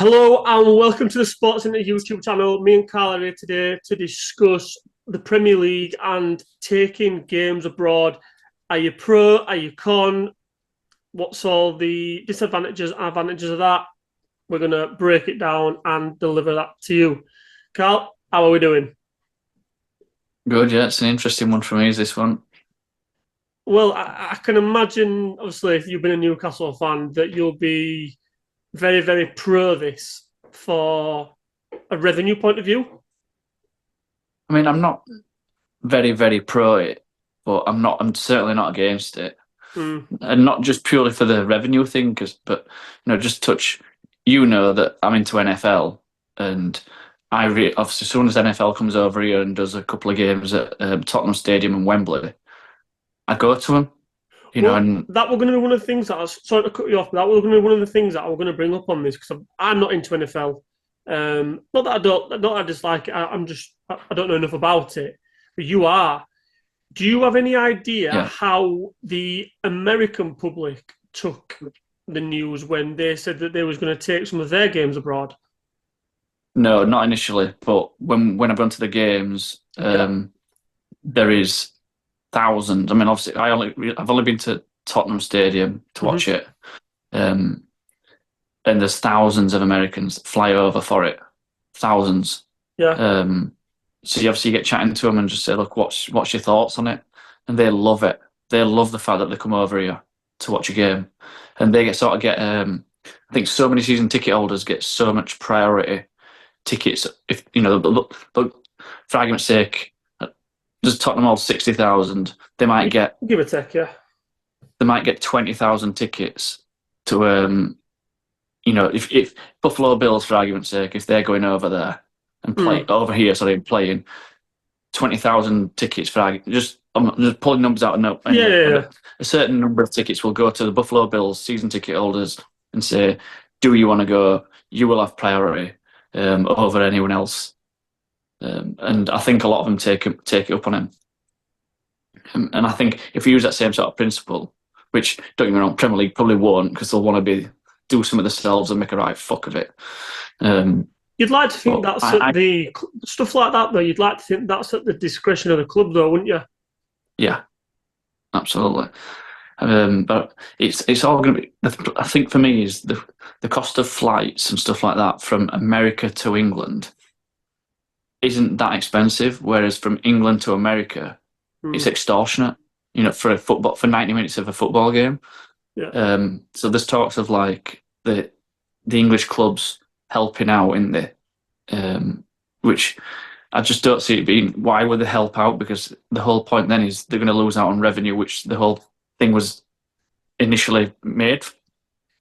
Hello and welcome to the Sports Inter YouTube channel. Me and Carl are here today to discuss the Premier League and taking games abroad. Are you pro? Are you con? What's all the disadvantages and advantages of that? We're going to break it down and deliver that to you. Carl, how are we doing? Good, yeah, it's an interesting one for me, is this one? Well, I can imagine, obviously, if you've been a Newcastle fan, that you'll be very, very pro this for a revenue point of view. I mean, I'm not very, very pro it, but I'm certainly not against it. Mm. And not just purely for the revenue thing, but just touch, that I'm into NFL, and obviously as soon as NFL comes over here and does a couple of games at Tottenham Stadium and Wembley, I go to them, Well, and that were going to be one of the things that I was sorry to cut you off, but that was going to be one of the things that I was going to bring up on this because I'm not into NFL. Not that I don't, not that I dislike it. I don't know enough about it. But you are. Do you have any idea yeah. how the American public took the news when they said that they was going to take some of their games abroad? No, not initially, but when I've gone to the games, Yeah. there is thousands. I mean, obviously, I've only been to Tottenham Stadium to Hmm. watch it, um, and there's thousands of Americans that fly over for it, thousands. Yeah. Um, so you obviously get chatting to them and just say, "Look, what's your thoughts on it?" And they love it. They love the fact that they come over here to watch a game, and they get. I think so many season ticket holders get so much priority tickets. If for argument's sake, does Tottenham hold 60,000? Give a take, yeah. They might get 20,000 tickets to if Buffalo Bills, for argument's sake, if they're going over there and Mm. playing 20,000 tickets just I'm just pulling numbers out of no Yeah, anyway. yeah, yeah. A certain number of tickets will go to the Buffalo Bills season ticket holders and say, "Do you want to go? You will have priority over anyone else." And I think a lot of them take it up on him. And I think if you use that same sort of principle, which don't get me wrong, Premier League probably won't because they'll want to do some of themselves and make a right fuck of it. You'd like to think But that's at the stuff like that, though. You'd like to think that's at the discretion of the club, though, wouldn't you? yeah, absolutely. But it's all going to be. I think for me is the cost of flights and stuff like that from America to England isn't that expensive, whereas from England to America, it's Mm. extortionate. For 90 minutes of a football game. Yeah. So there's talks of like the English clubs helping out in which I just don't see it being. Why would they help out? Because the whole point then is they're going to lose out on revenue, which the whole thing was initially made.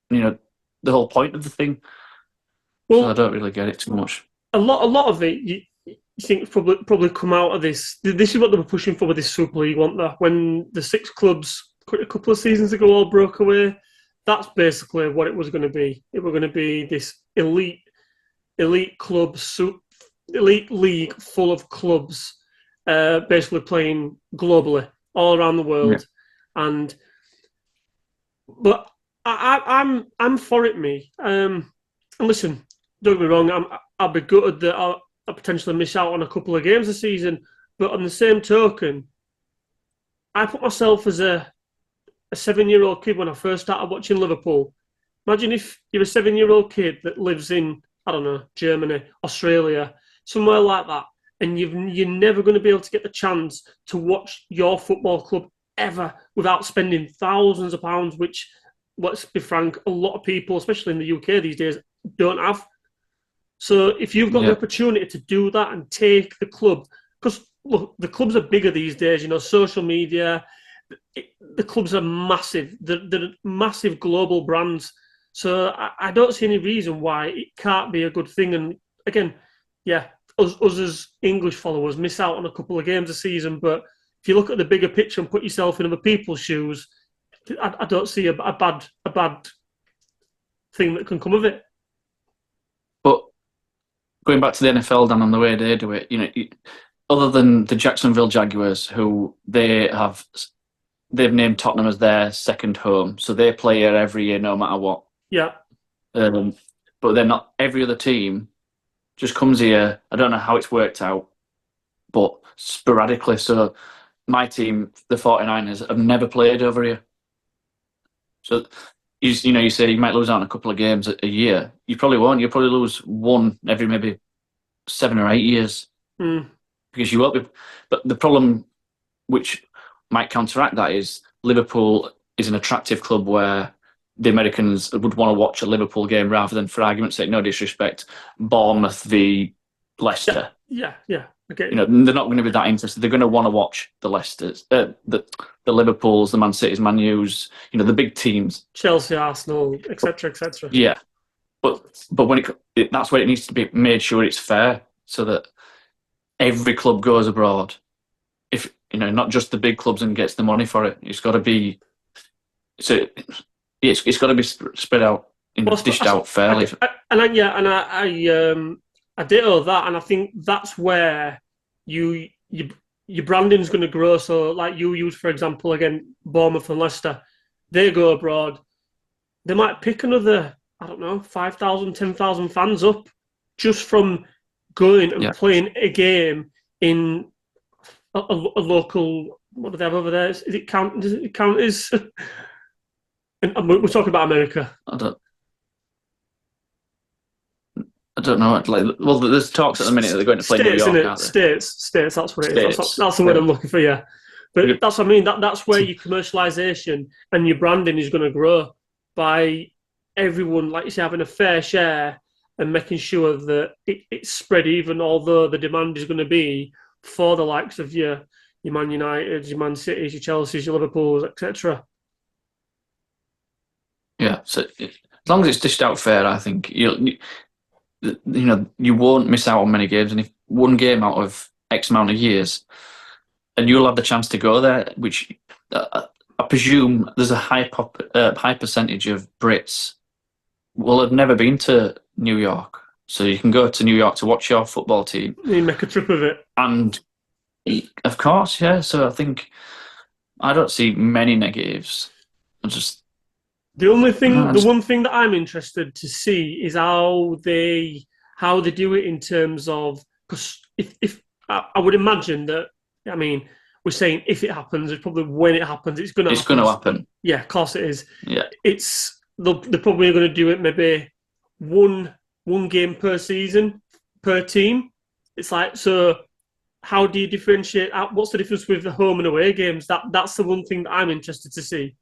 You know, the whole point of the thing. So I Well, don't really get it too much. a lot of it, you think probably come out of this. This is what they were pushing for with this Super League, weren't they? When the six clubs a couple of seasons ago all broke away, that's basically what it was going to be. It was going to be this elite club, elite league full of clubs, basically playing globally all around the Yeah. world. And but I'm for it, me. And listen, don't get me wrong. I'll be gutted that I'll potentially miss out on a couple of games this season. But on the same token, I put myself as a 7-year-old kid when I first started watching Liverpool. Imagine if you're a 7-year-old kid that lives in, I don't know, Germany, Australia, somewhere like that, and you're never going to be able to get the chance to watch your football club ever without spending thousands of pounds, which, let's be frank, a lot of people, especially in the UK these days, don't have. So if you've got the Yeah. opportunity to do that and take the club, because look, the clubs are bigger these days, social media, the clubs are massive. They're massive global brands. So I don't see any reason why it can't be a good thing. And again, yeah, us as English followers miss out on a couple of games a season. But if you look at the bigger picture and put yourself in other people's shoes, I don't see a bad thing that can come of it. But going back to the NFL, Dan, on the way they do it, other than the Jacksonville Jaguars, who they've named Tottenham as their second home, so they play here every year, no matter what. Yeah. Um, but then not every other team just comes here. I don't know how it's worked out, but sporadically. So my team, the 49ers, have never played over here. So you say you might lose out on a couple of games a year. You probably won't. You'll probably lose one every maybe 7 or 8 years because you won't be. But the problem, which might counteract that, is Liverpool is an attractive club where the Americans would want to watch a Liverpool game rather than, for argument's sake, no disrespect, Bournemouth v Leicester. Yeah. Okay. They're not going to be that interested. They're going to want to watch the Leicesters, the Liverpools, the Man Cities, Man U's, the big teams. Chelsea, Arsenal, etc., etc. Yeah, but when that's where it needs to be made sure it's fair, so that every club goes abroad. If not just the big clubs and gets the money for it. It's got to be. So it's got to be spread out, dished out fairly. I ditto that, and I think that's where your branding's going to grow. So, like you use, for example, again, Bournemouth and Leicester, they go abroad. They might pick another, 5,000, 10,000 fans up just from going and playing a game in a local. What do they have over there? Does it count as? And we're talking about America. I don't know. There's talks at the minute that they're going to play New York, aren't they? States. That's what it is. That's the word I'm looking for. Yeah, but that's what I mean. That's where your commercialization and your branding is going to grow by everyone, like you say, having a fair share and making sure that it's spread even. Although the demand is going to be for the likes of your Man United, your Man Cities, your Chelseas, your Liverpools, etc. Yeah. So as long as it's dished out fair, I think you won't miss out on many games, and if one game out of X amount of years, and you'll have the chance to go there, which I presume there's a high percentage of Brits will have never been to New York, so you can go to New York to watch your football team. You make a trip of it, and of course, yeah. So I think I don't see many negatives. The one thing that I'm interested to see is how they do it in terms of, because if I would imagine that, we're saying if it happens, it's probably when it happens, it's going to happen. Yeah, of course it is. Yeah, they're probably going to do it maybe one game per season per team. It's like, so how do you differentiate? What's the difference with the home and away games? That's the one thing that I'm interested to see.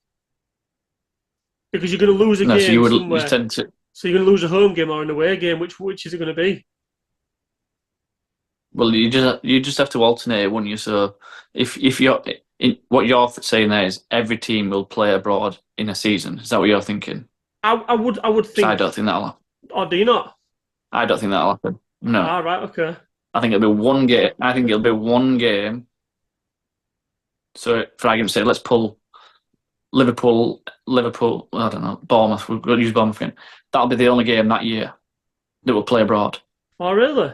Because you're going to lose a game somewhere. So you're going to lose a home game or an away game. Which is it going to be? Well, you just have to alternate, wouldn't you? So if you're what you're saying there is every team will play abroad in a season. Is that what you're thinking? I would think. I don't think that'll happen. Or do you not? I don't think that'll happen. No. Ah, right. Okay. I think it'll be one game. So for argument's sake, let's pull Liverpool, I don't know, Bournemouth, we'll use Bournemouth again. That'll be the only game that year that we'll play abroad. Oh, really?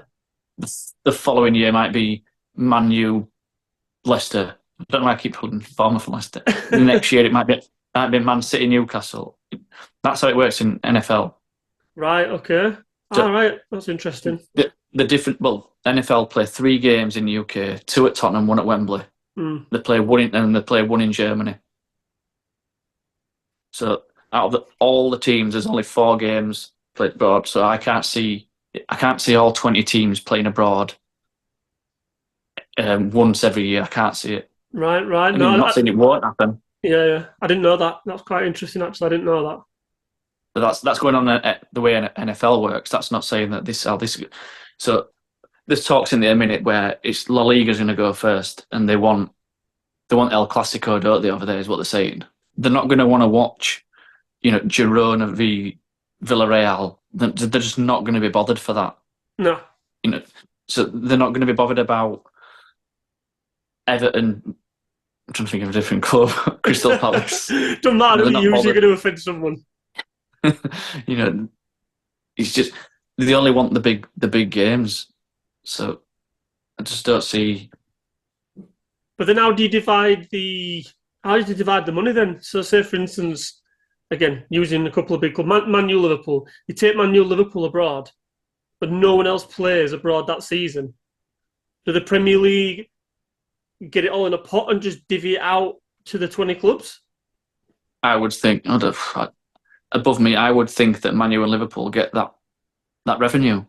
The following year might be Man U, Leicester. I don't know why I keep pulling Bournemouth and Leicester. The next year it might be Man City, Newcastle. That's how it works in NFL. Right, okay. All right, that's interesting. NFL play 3 games in the UK, 2 at Tottenham, 1 at Wembley. They play one in Germany. So out of all the teams, there's only 4 games played abroad. So I can't see all 20 teams playing abroad once every year. I can't see it. Right. I'm not saying it won't happen. Yeah. I didn't know that. That's quite interesting, actually. I didn't know that. But that's going on the way NFL works. That's not saying that this. So there's talks in there a minute where it's La Liga's going to go first, and they want El Clasico, don't they? Over there is what they're saying. They're not going to want to watch, Girona v Villarreal. They're just not going to be bothered for that. No. So they're not going to be bothered about Everton. I'm trying to think of a different club. Crystal Palace. Don't matter. You're usually going to offend someone. It's just they only want the big games. So I just don't see. But then how do you divide the money then? So say, for instance, again, using a couple of big clubs, Man U, Liverpool. You take Man U, Liverpool abroad, but no one else plays abroad that season. Do the Premier League get it all in a pot and just divvy it out to the 20 clubs? I would think, above me, I would think that Man U and Liverpool get that revenue.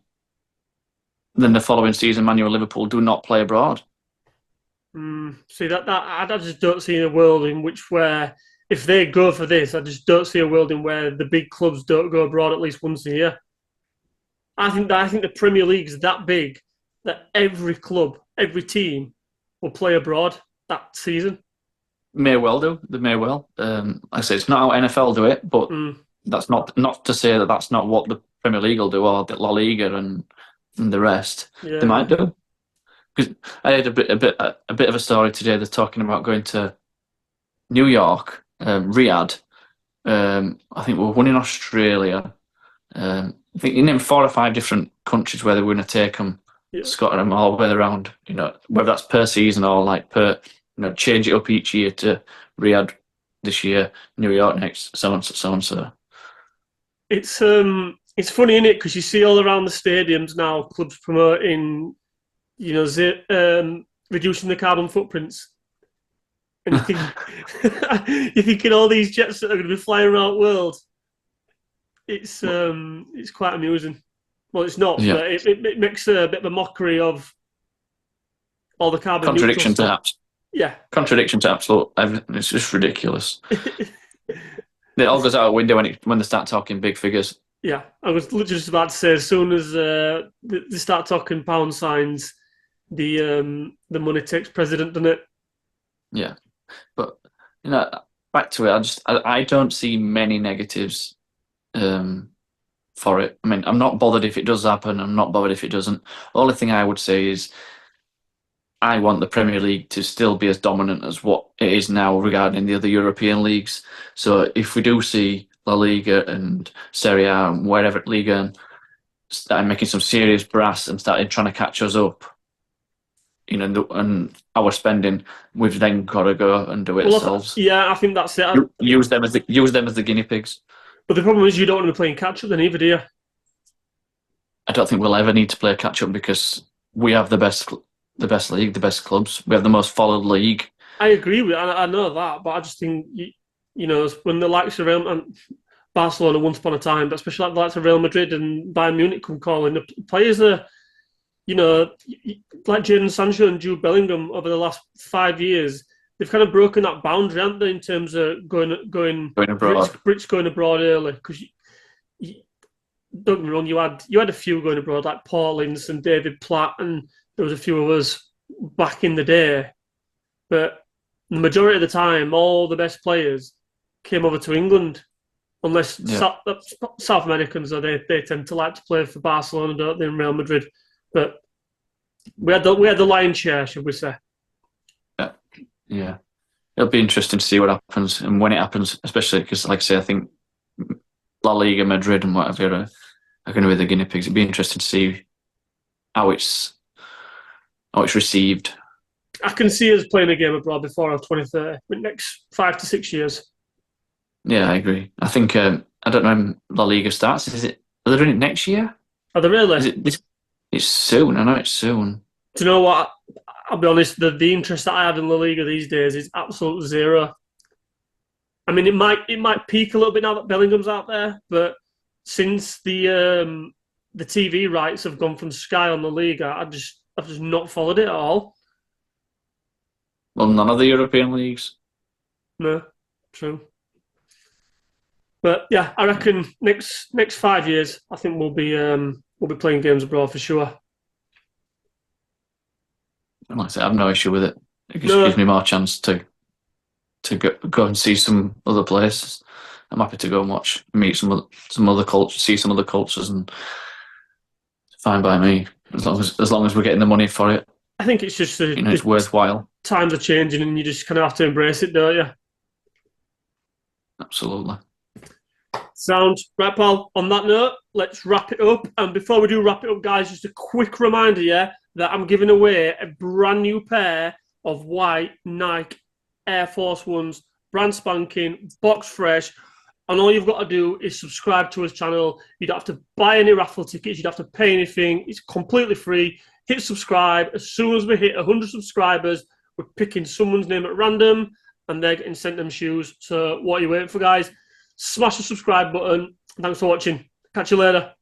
Then the following season, Man U and Liverpool do not play abroad. See, that I just don't see a world in which where, if they go for this, I just don't see a world in where the big clubs don't go abroad at least once a year. I think the Premier League is that big that every club, every team will play abroad that season. May well do. They may well. Like I say, it's not how NFL do it, but that's not to say that that's not what the Premier League will do, or the La Liga and the rest. Yeah. They might do. Because I had a bit of a story today. They're talking about going to New York, Riyadh. I think we're one in Australia. I think you named 4 or 5 different countries where they were going to take them, scatter them all the way around. You know, whether that's per season or like per, change it up each year to Riyadh this year, New York next, so on, so on, so. It's funny, isn't it? Because you see all around the stadiums now, clubs promoting, reducing the carbon footprints. And you think, you're thinking all these jets that are going to be flying around the world. It's quite amusing. Well, it's not, but it makes a bit of a mockery of all the carbon contradiction to apps. Yeah. Contradiction to absolute everything. It's just ridiculous. It all goes out a window when they start talking big figures. Yeah, I was literally just about to say, as soon as they start talking pound signs, the money takes precedent, doesn't it? Yeah, but back to it. I don't see many negatives for it. I mean, I'm not bothered if it does happen. I'm not bothered if it doesn't. The only thing I would say is I want the Premier League to still be as dominant as what it is now regarding the other European leagues. So if we do see La Liga and Serie A and wherever Liga started making some serious brass and started trying to catch us up, and our spending, we've then got to go and do it ourselves. Yeah, I think that's it. Use them as the guinea pigs. But the problem is you don't want to be playing catch up then either, do you? I don't think we'll ever need to play catch up because we have the best league, the best clubs. We have the most followed league. I agree with. I know that, but I just think when the likes of Barcelona once upon a time, but especially like the likes of Real Madrid and Bayern Munich come calling, the players are, like Jadon Sancho and Jude Bellingham over the last 5 years, they've kind of broken that boundary, haven't they, in terms of going abroad. Brits going abroad early, because don't get me wrong, you had a few going abroad like Paul Ince and David Platt, and there was a few of us back in the day, but the majority of the time, all the best players came over to England, unless South Americans, they tend to like to play for Barcelona, don't they, and Real Madrid. But we had the lion's share, should we say? Yeah, it'll be interesting to see what happens and when it happens, especially because, like I say, I think La Liga, Madrid, and whatever are going to be the guinea pigs. It'd be interesting to see how it's received. I can see us playing a game abroad before our 2030, the next 5 to 6 years. Yeah, I agree. I think I don't know when La Liga starts. Are they doing it next year? Are they really? It's soon. I know it's soon. Do you know what? I'll be honest. The interest that I have in La Liga these days is absolute zero. I mean, it might peak a little bit now that Bellingham's out there, but since the TV rights have gone from Sky on La Liga, I've just not followed it at all. Well, none of the European leagues. No, true. But yeah, I reckon next 5 years, I think we'll be playing games abroad for sure. And like I say, I have no issue with it. It just gives me more chance to go and see some other places. I'm happy to go and meet some other cultures, see some other cultures, and fine by me as long as we're getting the money for it. I think it's just it's worthwhile. Times are changing, and you just kind of have to embrace it, don't you? Absolutely. Sound right, Paul. On that note, let's wrap it up. And before we do wrap it up, guys, just a quick reminder, that I'm giving away a brand new pair of white Nike Air Force Ones, brand spanking, box fresh, And all you've got to do is subscribe to his channel. You don't have to buy any raffle tickets. You don't have to pay anything. It's completely free. Hit subscribe. As soon as we hit 100 subscribers, we're picking someone's name at random and they're getting sent them shoes. So what are you waiting for, guys? Smash the subscribe button. Thanks for watching. Catch you later.